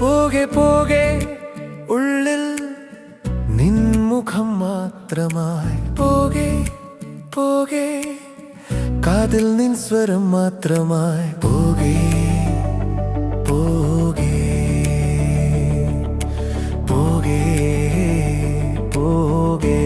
പോകെ പോകെ ഉള്ളിൽ നിൻമുഖം മാത്രമായി പോകെ പോകെ കാതിൽ നിൻ സ്വരം മാത്രമായി പോകെ പോകെ പോകെ പോകെ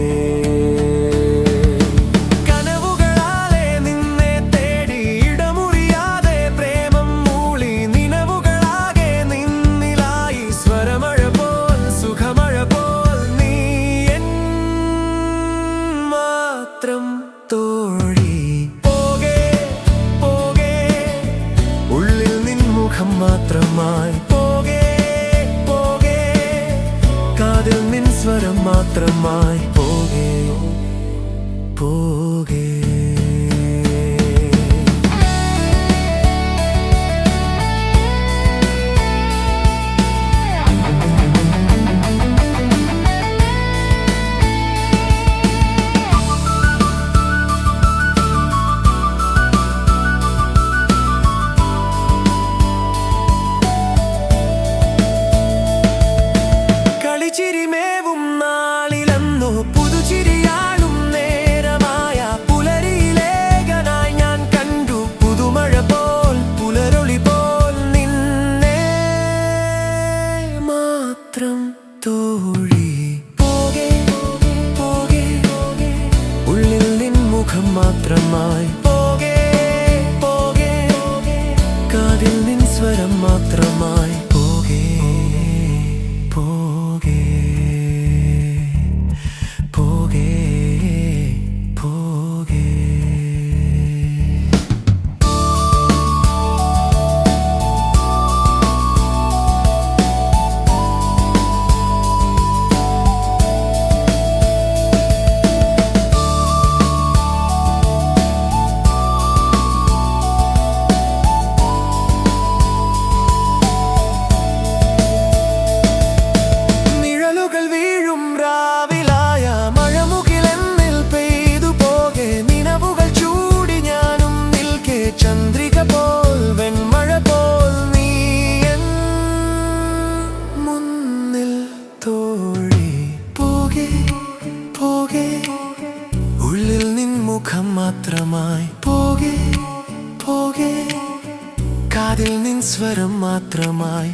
മാത്രമായി പോകെ പോകെ കാതിൽ നിൻ സ്വരം മാത്രമായി പോകെ പോകെ ചിരിമേവും നാളിലെന്നോ പുതുചിരിയാളും നേരമായ പുലരിയിലേകനായി ഞാൻ കണ്ടു പുതുമഴ പോൽ പുലരൊളി പോൽ നിന്നെ മാത്രം തോഴി പോകെ പോകെ ഉള്ളിൽ നിൻ മുഖം മാത്രമായി പോകെ പോകെ കാതിൽ നിൻ സ്വരം മാത്രമായി പോകെ പോകെ പോകെ പോകെ ചന്ദ്രിക പോൽ വെൺമഴ പോൽ നീ എൻ മുന്നിൽ തോഴി പോകെ പോകെ ഉള്ളിൽ നിൻ മുഖം മാത്രമായി പോകെ പോകെ കാതിൽ നിൻ സ്വരം മാത്രമായി